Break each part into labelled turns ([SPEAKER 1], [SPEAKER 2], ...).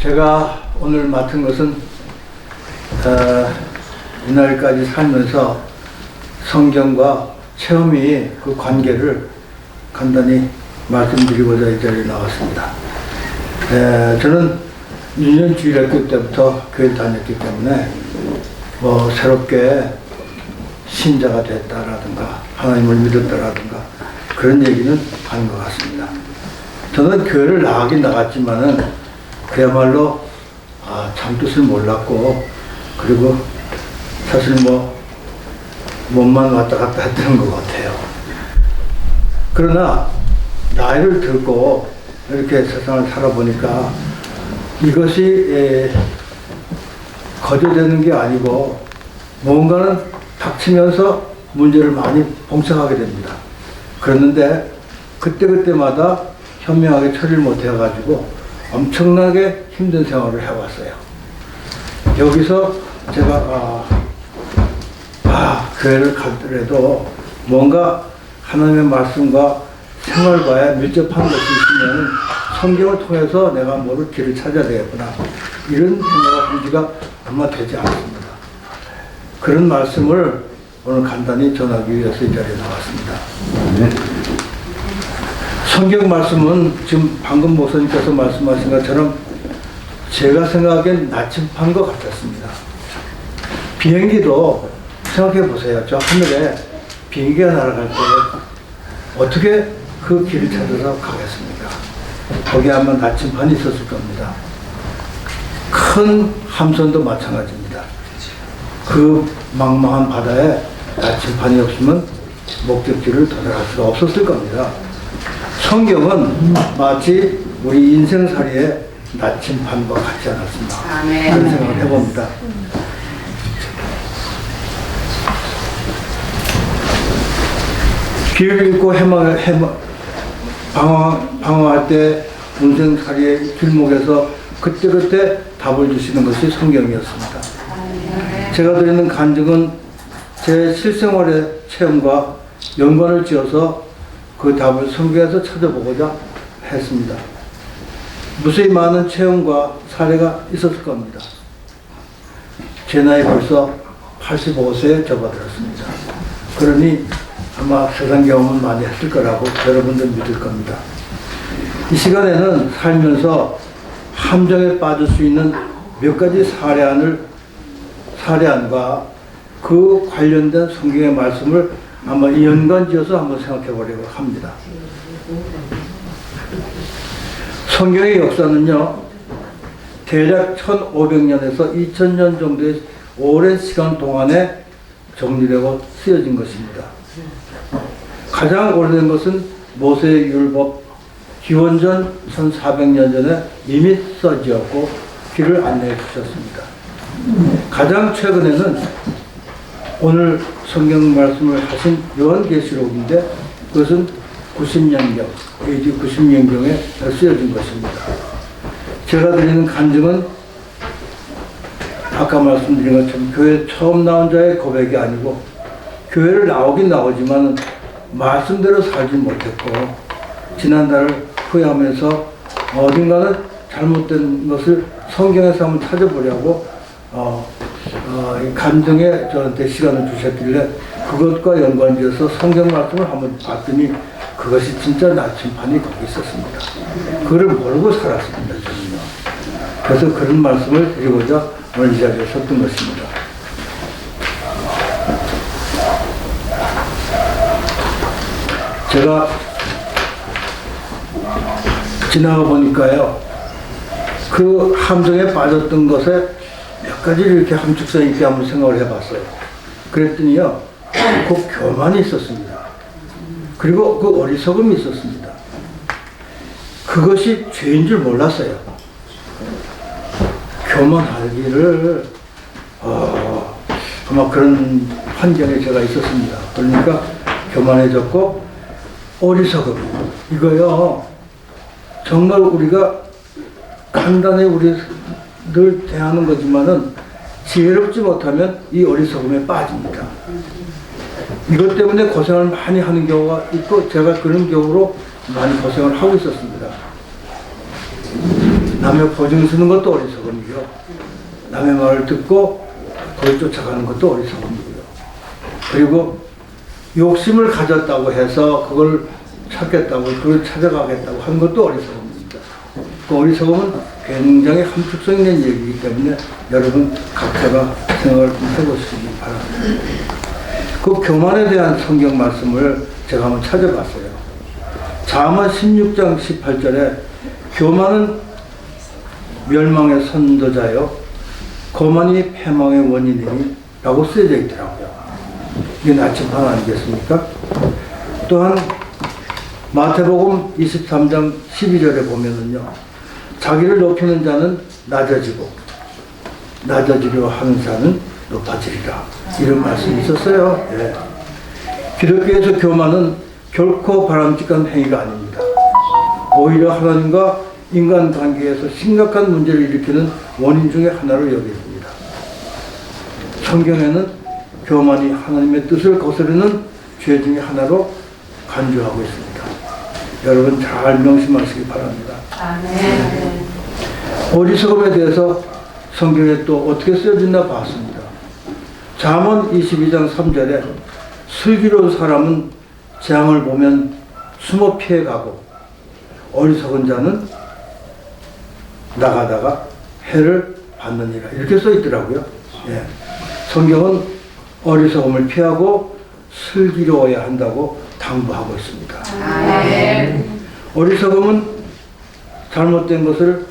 [SPEAKER 1] 제가 오늘 맡은 것은 이날까지 살면서 성경과 체험이 그 관계를 간단히 말씀드리고자 이 자리에 나왔습니다. 저는 유년 주일학교 때부터 교회 다녔기 때문에 새롭게 신자가 됐다라든가 하나님을 믿었다라든가 그런 얘기는 아닌 것 같습니다. 저는 교회를 나가긴 나갔지만은 그야말로 참 뜻을 몰랐고, 그리고 사실 몸만 왔다 갔다 했던 것 같아요. 그러나 나이를 들고 이렇게 세상을 살아보니까 이것이 거저되는 게 아니고 뭔가는 닥치면서 문제를 많이 봉착하게 됩니다. 그랬는데 그때마다 현명하게 처리를 못해가지고 엄청나게 힘든 생활을 해왔어요. 여기서 제가 교회를 가더라도 뭔가 하나님의 말씀과 생활과에 밀접한 것이 있으면 성경을 통해서 내가 뭐를 길을 찾아야 되겠구나, 이런 생각을 한 지가 얼마 되지 않습니다. 그런 말씀을 오늘 간단히 전하기 위해서 이 자리에 나왔습니다. 네. 성경 말씀은 지금 방금 목사님께서 말씀하신 것처럼 제가 생각하기엔 나침판 것 같았습니다. 비행기도 생각해 보세요. 저 하늘에 비행기가 날아갈 때 어떻게 그 길을 찾아서 가겠습니까? 거기에 아마 나침판이 있었을 겁니다. 큰 함선도 마찬가지입니다. 그 망망한 바다에 나침판이 없으면 목적지를 도달할 수가 없었을 겁니다. 성경은 마치 우리 인생살이의 나침판과 같지 않았습니다. 그런 생각을 해봅니다. 길을 잃고 방황할 때 인생살이의 길목에서 그때그때 답을 주시는 것이 성경이었습니다. 제가 드리는 간증은 제 실생활의 체험과 연관을 지어서 그 답을 성경에서 찾아보고자 했습니다. 무수히 많은 체험과 사례가 있었을 겁니다. 제 나이 벌써 85세에 접어들었습니다. 그러니 아마 세상 경험은 많이 했을 거라고 여러분들 믿을 겁니다. 이 시간에는 살면서 함정에 빠질 수 있는 몇 가지 사례안과 그 관련된 성경의 말씀을 아마 연관지어서 한번 생각해 보려고 합니다. 성경의 역사는요, 대략 1500년에서 2000년 정도의 오랜 시간 동안에 정리되고 쓰여진 것입니다. 가장 오래된 것은 모세의 율법, 기원전 1400년 전에 이미 써지었고 길을 안내해 주셨습니다. 가장 최근에는 오늘 성경 말씀을 하신 요한계시록인데 그것은 90년경, AD 90년경에 쓰여진 것입니다. 제가 드리는 간증은 아까 말씀드린 것처럼 교회 처음 나온 자의 고백이 아니고 교회를 나오긴 나오지만 말씀대로 살지 못했고 지난달을 후회하면서 어딘가는 잘못된 것을 성경에서 한번 찾아보려고 간증에 저한테 시간을 주셨길래 그것과 연관지어서 성경 말씀을 한번 봤더니 그것이 진짜 나침판이 거기 있었습니다. 그걸 모르고 살았습니다, 저는요. 그래서 그런 말씀을 드리고자 오늘 이 자리에 섰던 것입니다. 제가 지나가 보니까요, 그 함정에 빠졌던 것에 몇 가지를 이렇게 함축성 있게 한번 생각을 해봤어요. 그랬더니요, 그 교만이 있었습니다. 그리고 그 어리석음이 있었습니다. 그것이 죄인 줄 몰랐어요. 교만하기를 아마 그런 환경에 제가 있었습니다. 그러니까 교만해졌고 어리석음, 이거요 정말 우리가 간단히 우리들 대하는 거지만은 지혜롭지 못하면 이 어리석음에 빠집니다. 이것 때문에 고생을 많이 하는 경우가 있고 제가 그런 경우로 많이 고생을 하고 있었습니다. 남의 보증 쓰는 것도 어리석음이요. 남의 말을 듣고 그걸 쫓아가는 것도 어리석음이고요. 그리고 욕심을 가졌다고 해서 그걸 찾겠다고, 그걸 찾아가겠다고 하는 것도 어리석음입니다. 그 어리석음은 굉장히 함축성 있는 얘기이기 때문에 여러분 각자가 생각을 좀 해보시기 바랍니다. 그 교만에 대한 성경 말씀을 제가 한번 찾아봤어요. 잠언 16장 18절에 교만은 멸망의 선도자요 거만이 패망의 원인이니 라고 쓰여져 있더라고요. 이게 나침반 아니겠습니까? 또한 마태복음 23장 12절에 보면은요, 자기를 높이는 자는 낮아지고 낮아지려 하는 자는 높아지리라, 이런 말씀이 있었어요. 예. 기독교에서 교만은 결코 바람직한 행위가 아닙니다. 오히려 하나님과 인간관계에서 심각한 문제를 일으키는 원인 중에 하나로 여겨집니다. 성경에는 교만이 하나님의 뜻을 거스르는 죄 중에 하나로 간주하고 있습니다. 여러분 잘 명심하시기 바랍니다.
[SPEAKER 2] 아멘.
[SPEAKER 1] 어리석음에 대해서 성경에 또 어떻게 쓰여졌나 봤습니다. 잠언 22장 3절에 슬기로운 사람은 재앙을 보면 숨어 피해가고 어리석은 자는 나가다가 해를 받느니라, 이렇게 써 있더라고요. 예. 성경은 어리석음을 피하고 슬기로워야 한다고 당부하고 있습니다.
[SPEAKER 2] 아멘.
[SPEAKER 1] 어리석음은 잘못된 것을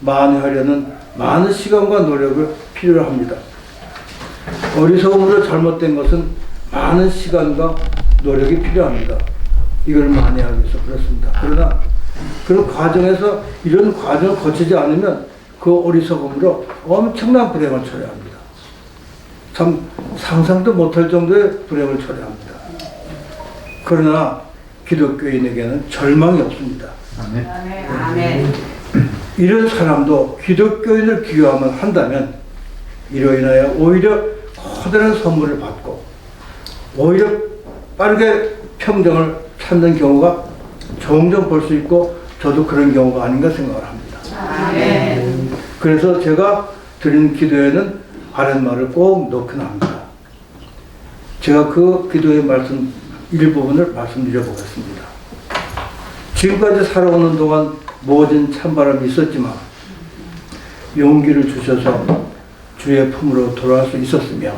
[SPEAKER 1] 만회하려는 많은 시간과 노력을 필요로 합니다. 어리석음으로 잘못된 것은 많은 시간과 노력이 필요합니다. 이걸 만회하기 위해서 그렇습니다. 그러나 그런 과정에서 이런 과정을 거치지 않으면 그 어리석음으로 엄청난 불행을 초래합니다. 참 상상도 못할 정도의 불행을 초래합니다. 그러나 기독교인에게는 절망이 없습니다.
[SPEAKER 2] 아멘. 아멘.
[SPEAKER 1] 이런 사람도 기독교인을 귀화만 한다면 이로 인하여 오히려 커다란 선물을 받고 오히려 빠르게 평정을 찾는 경우가 종종 볼 수 있고, 저도 그런 경우가 아닌가 생각을 합니다.
[SPEAKER 2] 아멘.
[SPEAKER 1] 그래서 제가 드리는 기도에는 아랫말을 꼭 넣긴 합니다. 제가 그 기도의 말씀 일부분을 말씀드려 보겠습니다. 지금까지 살아오는 동안 모든 찬바람이 있었지만 용기를 주셔서 주의 품으로 돌아갈 수 있었으며,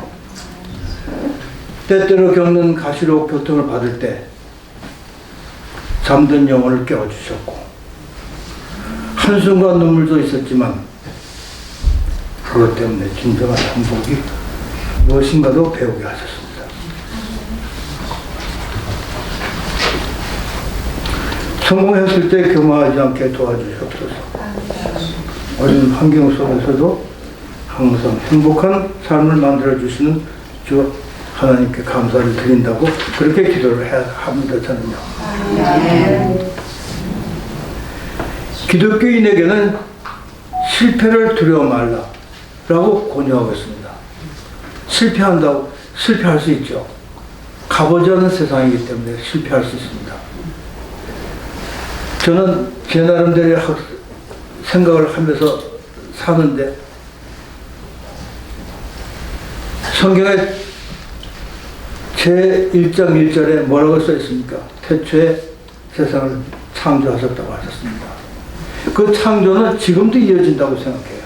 [SPEAKER 1] 때때로 겪는 가시록 교통을 받을 때 잠든 영혼을 깨워주셨고, 한숨과 눈물도 있었지만 그것 때문에 진정한 행복이 무엇인가도 배우게 하셨습니다. 성공했을 때 교만하지 않게 도와주시옵소서. 어린 환경 속에서도 항상 행복한 삶을 만들어주시는 주 하나님께 감사를 드린다고 그렇게 기도를 해야 합니다. 저는요. 기독교인에게는 실패를 두려워 말라라고 권유하고 있습니다. 실패한다고, 실패할 수 있죠. 가보지 않은 세상이기 때문에 실패할 수 있습니다. 저는 제 나름대로의 생각을 하면서 사는데, 성경에 제 1장 1절에 뭐라고 써 있습니까? 태초에 세상을 창조하셨다고 하셨습니다. 그 창조는 지금도 이어진다고 생각해요.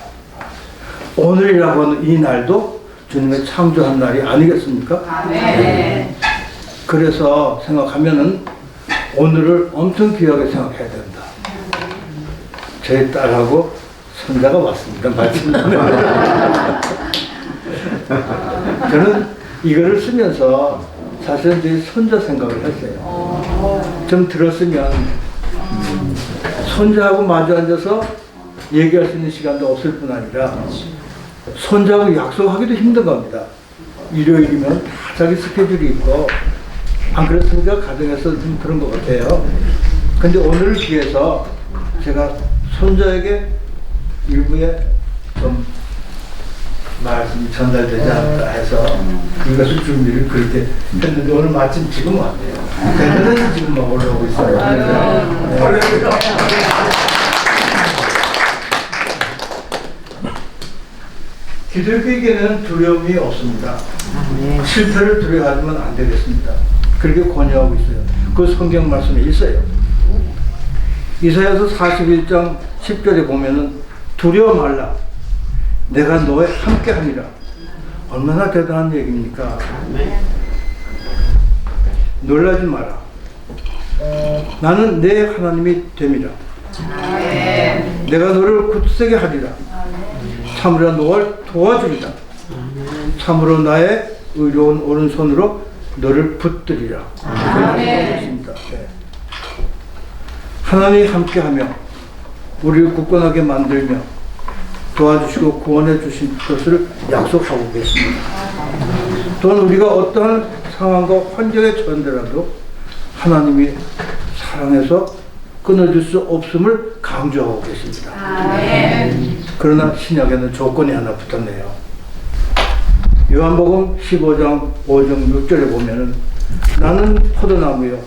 [SPEAKER 1] 오늘이라고 하는 이 날도 주님의 창조한 날이 아니겠습니까?
[SPEAKER 2] 아멘.
[SPEAKER 1] 그래서 생각하면은 오늘을 엄청 귀하게 생각해야 된다. 제 딸하고 손자가 왔습니다. 마침. 저는 이거를 쓰면서 사실은 제 손자 생각을 했어요. 좀 들었으면 손자하고 마주 앉아서 얘기할 수 있는 시간도 없을 뿐 아니라 손자하고 약속하기도 힘든 겁니다. 일요일이면 다 자기 스케줄이 있고, 안 그렇습니까? 가정에서 좀 그런 것 같아요. 근데 오늘을 기해서 제가 손자에게 일부에 좀 말씀이 전달되지 않을까 해서 이것을 준비를 그렇게 했는데, 오늘 마침 지금 왔네요. 대단히 지금 막 올라오고 있어요. 기독교에게는 두려움이 없습니다. 실패를 두려워하면 안 되겠습니다. 그렇게 권유하고 있어요. 그 성경 말씀에 있어요. 이사야서 41장 10절에 보면은 두려워 말라. 내가 너와 함께 하니라. 얼마나 대단한 얘기입니까? 놀라지 마라. 나는 내 하나님이 됨이라. 내가 너를 굳세게 하리라. 참으로 너를 도와주리라. 참으로 나의 의로운 오른손으로 너를 붙들리라. 네. 하나님이 함께하며 우리를 굳건하게 만들며 도와주시고 구원해 주신 것을 약속하고 계십니다. 또한 우리가 어떠한 상황과 환경에 처한더라도 하나님이 사랑해서 끊어줄 수 없음을 강조하고 계십니다. 그러나 신약에는 조건이 하나 붙었네요. 요한복음 15장 5절 6절에 보면은 나는 포도나무요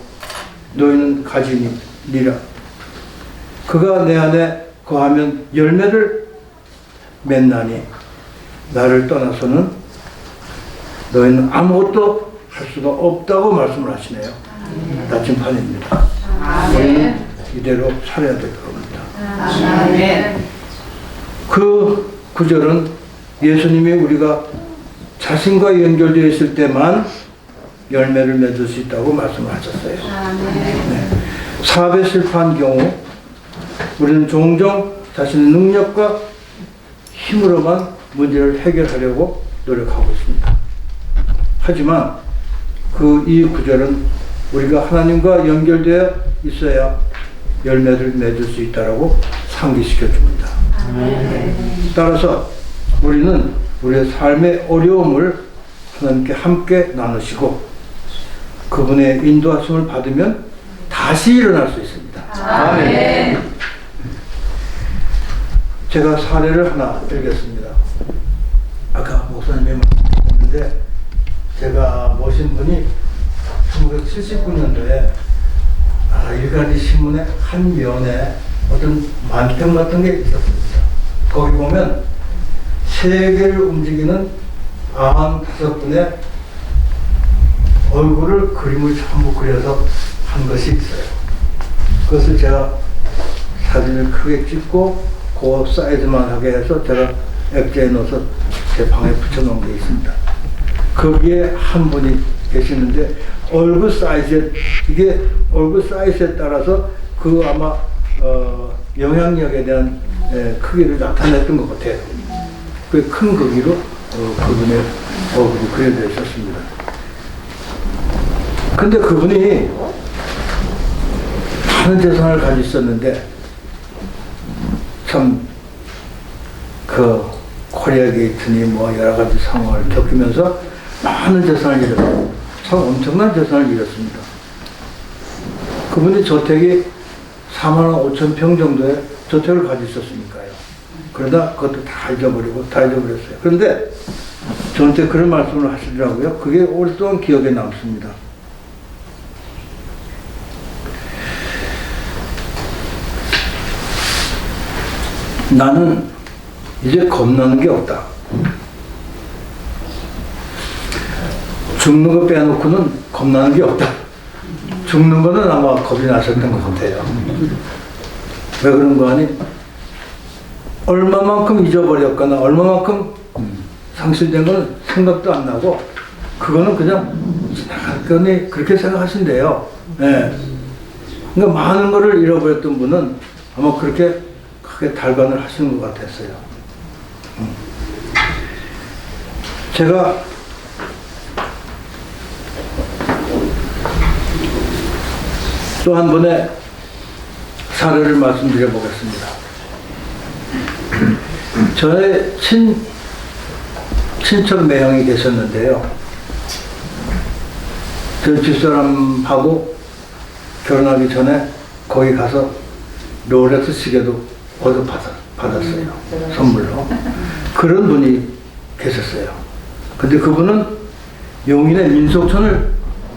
[SPEAKER 1] 너희는 가지니라. 그가 내 안에 거하면 열매를 맺나니 나를 떠나서는 너희는 아무것도 할 수가 없다고 말씀을 하시네요. 나침판입니다. 우리는 이대로 살아야 될 겁니다. 그 구절은 예수님이 우리가 자신과 연결되어 있을 때만 열매를 맺을 수 있다고 말씀을 하셨어요. 네. 사업에 실패한 경우 우리는 종종 자신의 능력과 힘으로만 문제를 해결하려고 노력하고 있습니다. 하지만 이 구절은 우리가 하나님과 연결되어 있어야 열매를 맺을 수 있다고 상기시켜 줍니다. 따라서 우리는 우리의 삶의 어려움을 하나님께 함께 나누시고 그분의 인도하심을 받으면 다시 일어날 수 있습니다. 아멘. 제가 사례를 하나 들겠습니다. 아까 목사님이 말씀하셨는데 제가 모신 분이 1979년도에 일간지 신문의 한 면에 어떤 만평 같은 게 있었습니다. 거기 보면 세계를 움직이는 95분의 얼굴을 그림을 전부 그려서 한 것이 있어요. 그것을 제가 사진을 크게 찍고 그 사이즈만 하게 해서 제가 액자에 넣어서 제 방에 붙여놓은 게 있습니다. 거기에 한 분이 계시는데 얼굴 사이즈에 이게 얼굴 사이즈에 따라서 그 아마 영향력에 대한 크기를 나타냈던 것 같아요. 그 큰 크기로 그분의 얼굴이 그려져 있었습니다. 근데 그분이 많은 재산을 가지고 있었는데 참 그 코리아 게이트니 뭐 여러 가지 상황을 겪으면서 많은 재산을 잃었어요. 참 엄청난 재산을 잃었습니다. 그분이 저택이 45,000평 정도의 저택을 가지고 있었으니까요. 그러다 그것도 다 잊어버렸어요. 그런데 저한테 그런 말씀을 하시더라고요. 그게 오랫동안 기억에 남습니다. 나는 이제 겁나는 게 없다. 죽는 거 빼놓고는 겁나는 게 없다. 죽는 거는 아마 겁이 나셨던 것 같아요. 왜 그런 거 아니? 얼마만큼 잊어버렸거나 얼마만큼 상실된 거는 생각도 안 나고 그거는 그냥 지나갈 거니 그렇게 생각하신대요. 네. 그러니까 많은 거를 잃어버렸던 분은 아마 그렇게 크게 달관을 하시는 것 같았어요. 제가 또 한 번의 사례를 말씀드려 보겠습니다. 저의 친척 매형이 계셨는데요. 저 집사람하고 결혼하기 전에 거기 가서 롤렉스 시계도 얻어 받았어요. 선물로. 그런 분이 계셨어요. 근데 그분은 용인의 민속촌을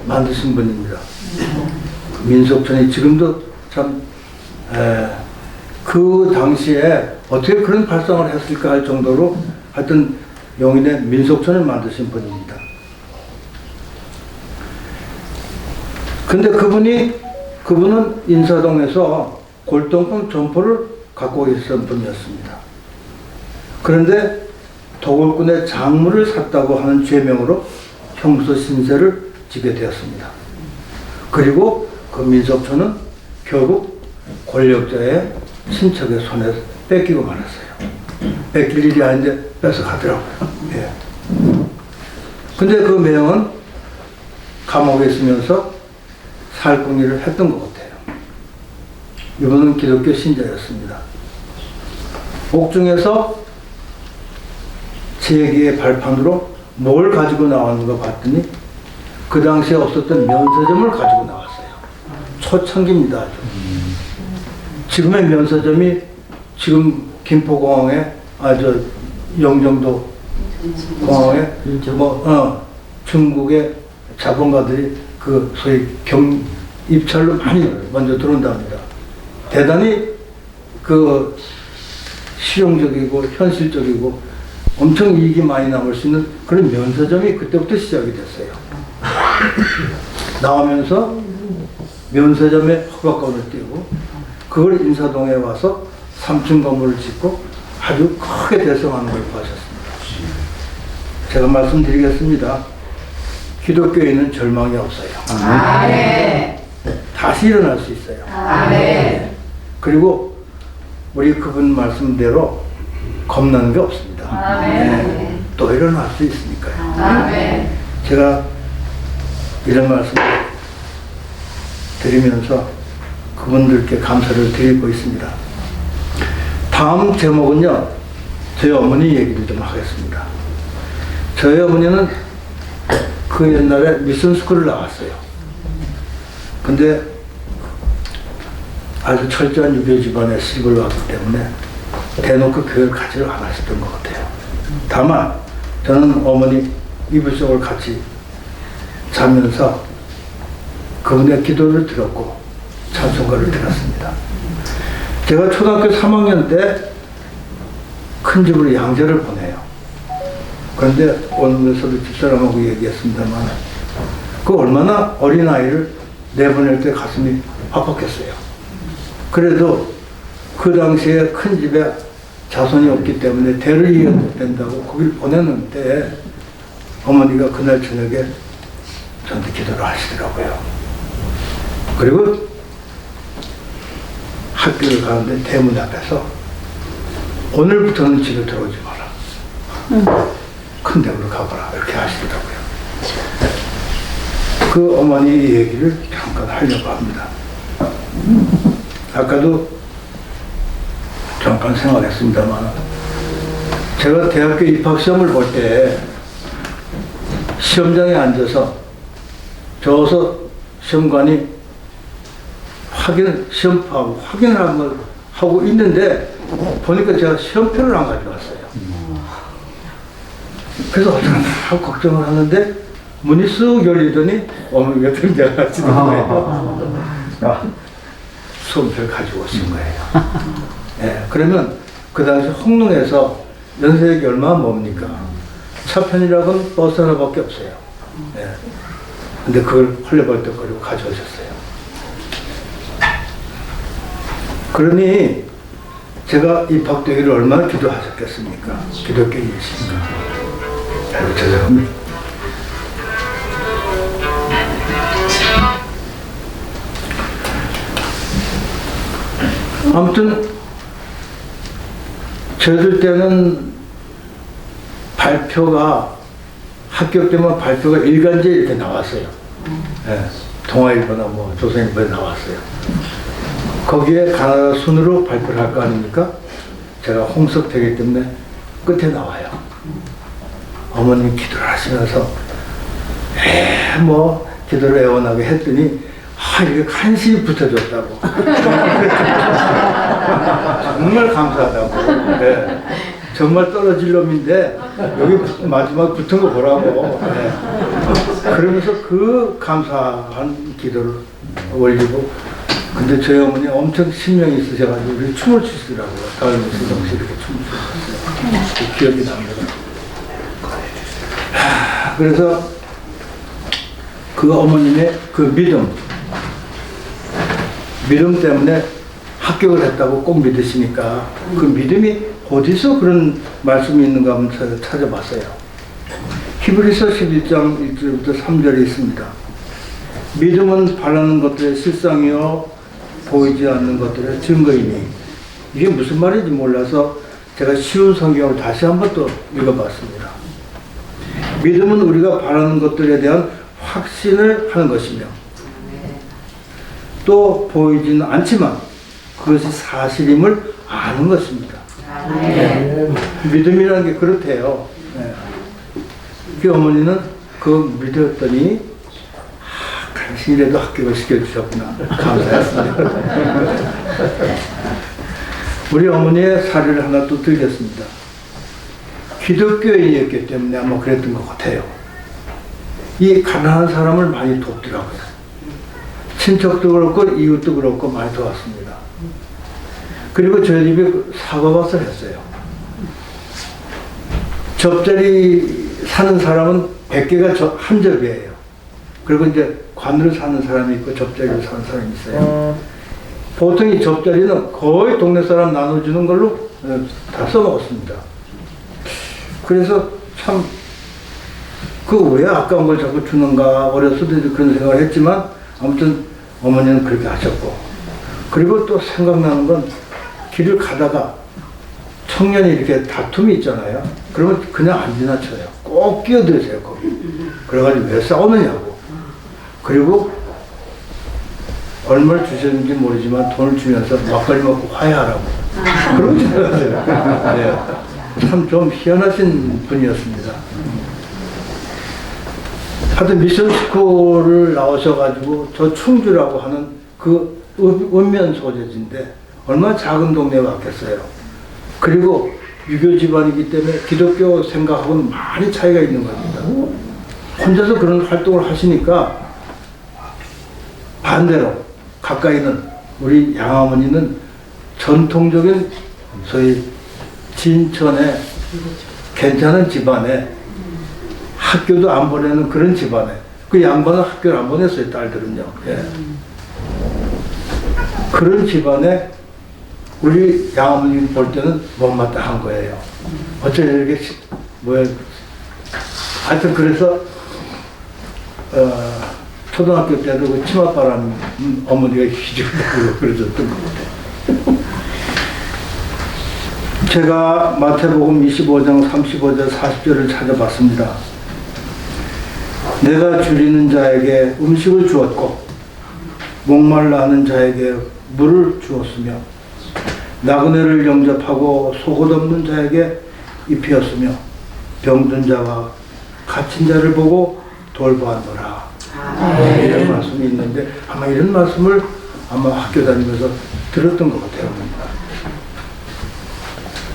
[SPEAKER 1] 만드신 분입니다. 민속촌이 지금도 참, 그 당시에 어떻게 그런 발상을 했을까 할 정도로 하여튼 용인의 민속촌을 만드신 분입니다. 근데 그분은 인사동에서 골동품 점포를 갖고 있었던 분이었습니다. 그런데 도굴꾼의 작물을 샀다고 하는 죄명으로 형사 신세를 지게 되었습니다. 그리고 그 민속촌은 결국 권력자의 친척의 손에 뺏기고 말았어요. 뺏길 일이 아닌데 뺏어가더라고요. 예. 근데 그 매형은 감옥에 있으면서 살궁리를 했던 것 같아요. 이분은 기독교 신자였습니다. 옥중에서 제기의 발판으로 뭘 가지고 나왔는가 봤더니 그 당시에 없었던 면서점을 가지고 나왔어요. 초창기입니다. 아주. 지금의 면서점이 지금 김포공항에 영종도 공항에 중국의 자본가들이 그 소위 입찰로 많이 먼저 들어온답니다. 대단히 그 실용적이고 현실적이고 엄청 이익이 많이 남을 수 있는 그런 면서점이 그때부터 시작이 됐어요. 나오면서 면서점에 허가권을 띄고 그걸 인사동에 와서 3층 건물을 짓고 아주 크게 대성하는 걸 보셨습니다. 제가 말씀드리겠습니다. 기독교에는 절망이 없어요.
[SPEAKER 2] 아멘.
[SPEAKER 1] 다시 일어날 수 있어요.
[SPEAKER 2] 아멘.
[SPEAKER 1] 그리고 우리 그분 말씀대로 겁나는 게 없습니다.
[SPEAKER 2] 아멘.
[SPEAKER 1] 또 일어날 수 있으니까요.
[SPEAKER 2] 아멘.
[SPEAKER 1] 제가 이런 말씀 드리면서 그분들께 감사를 드리고 있습니다. 다음 제목은요, 저희 어머니 얘기를 좀 하겠습니다. 저희 어머니는 그 옛날에 미션스쿨을 나왔어요. 근데 아주 철저한 유교 집안에 시집을 왔기 때문에 대놓고 교회를 가지를 않으셨던 것 같아요. 다만 저는 어머니 이불 속을 같이 자면서 그분의 기도를 들었고 찬송가를 들었습니다. 제가 초등학교 3학년 때 큰 집으로 양자를 보내요. 그런데 오늘서도 집사람하고 얘기했습니다만 그 얼마나 어린아이를 내보낼 때 가슴이 아팠겠어요. 그래도 그 당시에 큰 집에 자손이 없기 때문에 대를 이어야 된다고 거기를 보냈는데 어머니가 그날 저녁에 저한테 기도를 하시더라고요. 그리고 학교를 가는데 대문 앞에서 오늘부터는 집에 들어오지 마라. 큰 데로 가봐라. 이렇게 하시더라고요. 그 어머니 얘기를 잠깐 하려고 합니다. 아까도 잠깐 생각했습니다만 제가 대학교 입학시험을 볼 때 시험장에 앉아서 저어서 시험관이 시험하고 확인을 한번 하고 있는데 보니까 제가 시험표를 안 가져왔어요. 그래서 어쩌나 걱정을 하는데 문이 쑥 열리더니 어머니가 등장을 하시는 거예요. 수험표를 가지고 오신 거예요. 네, 그러면 그 당시 홍릉에서 연세역이 얼마나 멉니까? 차편이라고는 버스 하나밖에 없어요. 네. 근데 그걸 헐레벌떡거리고 가져오셨어요. 그러니 제가 입학되기를 얼마나 기도하셨겠습니까? 기독교인이시니까. 아이고, 죄송합니다. 아무튼 저희들 때는 발표가 학교 때만 발표가 일간지에 이렇게 나왔어요. 네, 동아일보나 뭐 조선일보에 나왔어요. 거기에 가나다 순으로 발표를 할 거 아닙니까? 제가 홍석되기 때문에 끝에 나와요. 어머님 기도를 하시면서 뭐 기도를 애원하게 했더니 이게 간신히 붙어줬다고. 정말 감사하다고. 네. 정말 떨어질 놈인데 여기 마지막 붙은 거 보라고. 네. 그러면서 그 감사한 기도를 올리고, 근데 저희 어머니 엄청 신명이 있으셔가지고 우리 춤을 추시더라고요. 가을무시 동시 이렇게 춤을 추셨어요. 기억이 납니다. 그래서 그 어머님의 그 믿음 때문에 합격을 했다고 꼭 믿으시니까 그 믿음이 어디서 그런 말씀이 있는가 한번 찾아봤어요. 히브리서 11장 1절부터 3절에 있습니다. 믿음은 바라는 것들의 실상이요 보이지 않는 것들의 증거이니. 이게 무슨 말인지 몰라서 제가 쉬운 성경을 다시 한번 또 읽어봤습니다. 믿음은 우리가 바라는 것들에 대한 확신을 하는 것이며 또 보이지는 않지만 그것이 사실임을 아는 것입니다. 네. 믿음이라는 게 그렇대요. 네. 그 어머니는 그 믿었더니 당신이라도 합격을 시켜주셨구나. 감사했습니다. 우리 어머니의 사례를 하나 또 들겠습니다. 기독교인이었기 때문에 아마 그랬던 것 같아요. 이 가난한 사람을 많이 돕더라고요. 친척도 그렇고 이웃도 그렇고 많이 도왔습니다. 그리고 저희 집에 사과밭을 했어요. 접자리 사는 사람은 100개가 한 접이에요. 그리고 이제 관으로 사는 사람이 있고 접자리로 사는 사람이 있어요. 보통 이 접자리는 거의 동네 사람 나눠주는 걸로 다 써먹었습니다. 그래서 참 그 왜 아까운 걸 자꾸 주는가 어렸을 때 그런 생각을 했지만 아무튼 어머니는 그렇게 하셨고, 그리고 또 생각나는 건 길을 가다가 청년이 이렇게 다툼이 있잖아요. 그러면 그냥 안 지나쳐요. 꼭 끼어드세요 거기. 그래가지고 왜 싸우느냐고. 그리고 얼마를 주셨는지 모르지만 돈을 주면서 막걸리 먹고 화해하라고. 그런 생각을 해요. 네. 참 좀 희한하신 분이었습니다. 하여튼 미션 스쿨을 나오셔가지고 저 충주라고 하는 그 읍면 소재지인데 얼마나 작은 동네에 왔겠어요. 그리고 유교 집안이기 때문에 기독교 생각하고는 많이 차이가 있는 겁니다. 혼자서 그런 활동을 하시니까 반대로 가까이는 우리 양어머니는 전통적인 소위 진천의 괜찮은 집안에 학교도 안 보내는 그런 집안에, 그 양반은 학교를 안 보냈어요, 딸들은요. 예. 그런 집안에 우리 양어머니 볼 때는 못마땅한 거예요. 어쩌면 이렇게 하여튼 그래서 초등학교 때도 그 치맛바람 어머니가 휘주르고 그러셨던 것 같아요. 제가 마태복음 25장 35절 40절을 찾아봤습니다. 내가 줄이는 자에게 음식을 주었고 목말라 하는 자에게 물을 주었으며 나그네를 영접하고 속옷 없는 자에게 입히었으며 병든 자와 갇힌 자를 보고 돌보았노라. 이런 말씀이 있는데 아마 이런 말씀을 아마 학교 다니면서 들었던 것 같아요.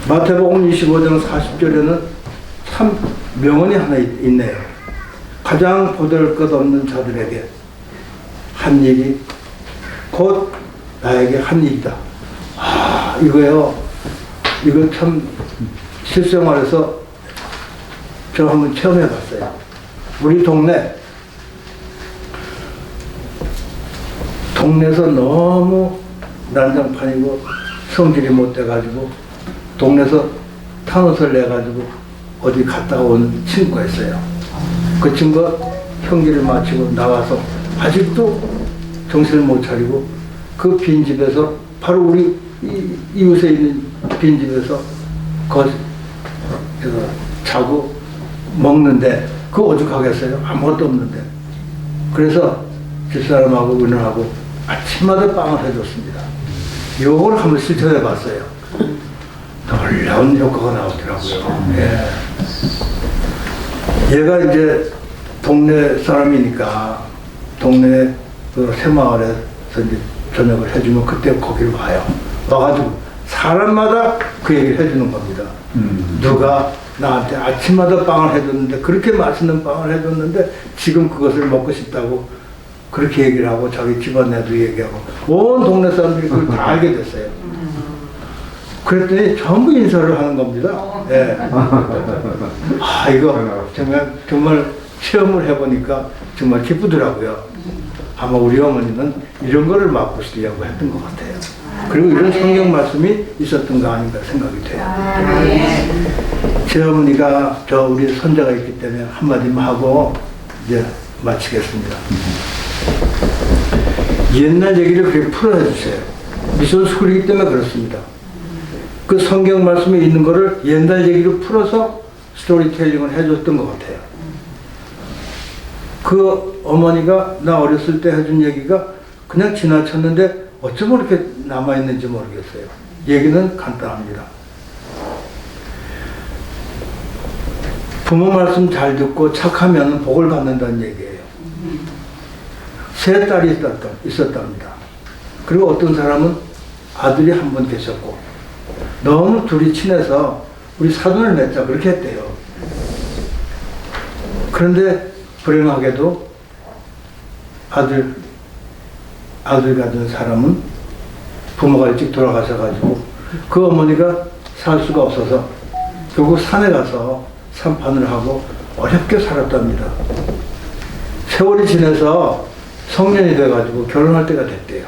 [SPEAKER 1] 마태복음 25장 40절에는 참 명언이 하나 있네요. 가장 보잘것없는 자들에게 한 일이 곧 나에게 한 일이다. 아, 이거요. 이거 참 실생활에서 저 한번 체험해 봤어요. 우리 동네에서 너무 난장판이고 성질이 못 돼가지고 동네에서 탄옷을 내가지고 어디 갔다 온 친구가 있어요. 그 친구가 형기를 마치고 나와서 아직도 정신을 못 차리고 그 빈집에서 바로 우리 이웃에 있는 빈집에서 자고 먹는데 그 오죽하겠어요? 아무것도 없는데. 그래서 집사람하고 의논하고 아침마다 빵을 해줬습니다. 요걸 한번 실천해 봤어요. 놀라운 효과가 나오더라고요. 예. 얘가 이제 동네 사람이니까 동네 그 새마을에서 이제 저녁을 해주면 그때 거기를 와요. 와가지고 사람마다 그 얘기를 해주는 겁니다. 누가 나한테 아침마다 빵을 해줬는데 그렇게 맛있는 빵을 해줬는데 지금 그것을 먹고 싶다고 그렇게 얘기를 하고 자기 집안에도 얘기하고 온 동네 사람들이 그걸 다 알게 됐어요. 그랬더니 전부 인사를 하는 겁니다. 예. 아, 이거 정말 체험을 해보니까 정말 기쁘더라고요. 아마 우리 어머니는 이런 거를 맛보시려고 했던 것 같아요. 그리고 이런 성경 말씀이 있었던 거 아닌가 생각이 돼요. 제 어머니가 우리 손자가 있기 때문에 한마디만 하고 이제 마치겠습니다. 옛날 얘기를 그렇게 풀어해 주세요. 미션 스쿨이기 때문에 그렇습니다. 그 성경 말씀에 있는 거를 옛날 얘기로 풀어서 스토리텔링을 해줬던 것 같아요. 그 어머니가 나 어렸을 때 해준 얘기가 그냥 지나쳤는데 어쩌면 이렇게 남아있는지 모르겠어요. 얘기는 간단합니다. 부모 말씀 잘 듣고 착하면 복을 받는다는 얘기예요. 세 딸이 있었답니다. 그리고 어떤 사람은 아들이 한 분 계셨고 너무 둘이 친해서 우리 사돈을 맺자 그렇게 했대요. 그런데 불행하게도 아들 가진 사람은 부모가 일찍 돌아가셔가지고 그 어머니가 살 수가 없어서 결국 산에 가서 산판을 하고 어렵게 살았답니다. 세월이 지나서 성년이 돼가지고 결혼할 때가 됐대요.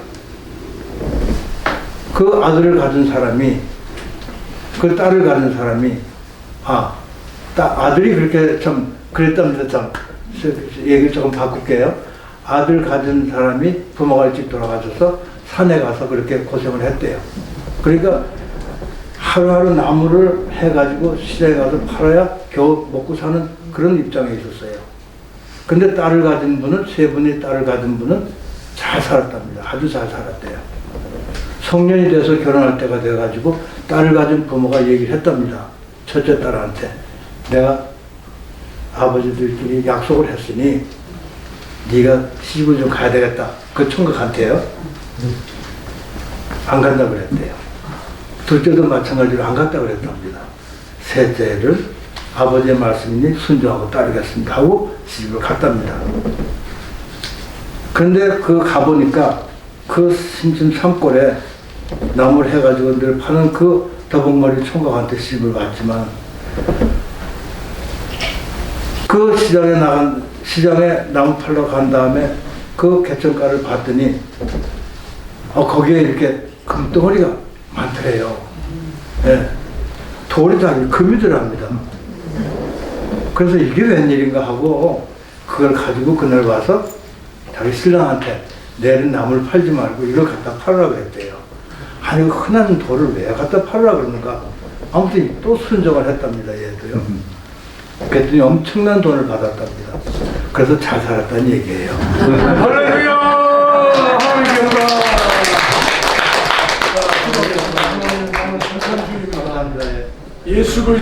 [SPEAKER 1] 그 아들을 가진 사람이 그 딸을 가진 사람이 아들이 그렇게 참 그랬답니다. 참 얘기를 조금 바꿀게요. 아들 가진 사람이 부모가 일찍 돌아가셔서 산에 가서 그렇게 고생을 했대요. 그러니까 하루하루 나무를 해가지고 시장에 가서 팔아야 겨우 먹고 사는 그런 입장에 있었어요. 근데 딸을 가진 분은, 세 분의 딸을 가진 분은 잘 살았답니다. 아주 잘 살았대요. 성년이 돼서 결혼할 때가 돼가지고 딸을 가진 부모가 얘기를 했답니다. 첫째 딸한테 내가 아버지들끼리 약속을 했으니 네가 시집을 좀 가야 되겠다. 그 총각한테요. 안 간다 그랬대요. 둘째도 마찬가지로 안 갔다 그랬답니다. 셋째를 아버지의 말씀이니 순종하고 따르겠습니다 하고 시집을 갔답니다. 그런데 가보니까 그 심심 산골에 나무를 해가지고 늘 파는 그 더벅머리 총각한테 시집을 갔지만 그 시장에 나무 팔러 간 다음에 그 개천가를 봤더니 거기에 이렇게 금덩어리가 많더래요. 네. 돌이 다 금이 들어갑니다. 그래서 이게 웬일인가 하고 그걸 가지고 그날 와서 자기 신랑한테 내일은 나무를 팔지 말고 이걸 갖다 팔으라 그랬대요. 아니 흔한 돌을 왜 갖다 팔으라 그러는가. 아무튼 또 순종을 했답니다. 얘도요. 그랬더니 엄청난 돈을 받았답니다. 그래서 잘 살았다는 얘기예요.
[SPEAKER 3] 할렐루야! 하나님께
[SPEAKER 1] 감사합니다.
[SPEAKER 3] 예수 그리스도의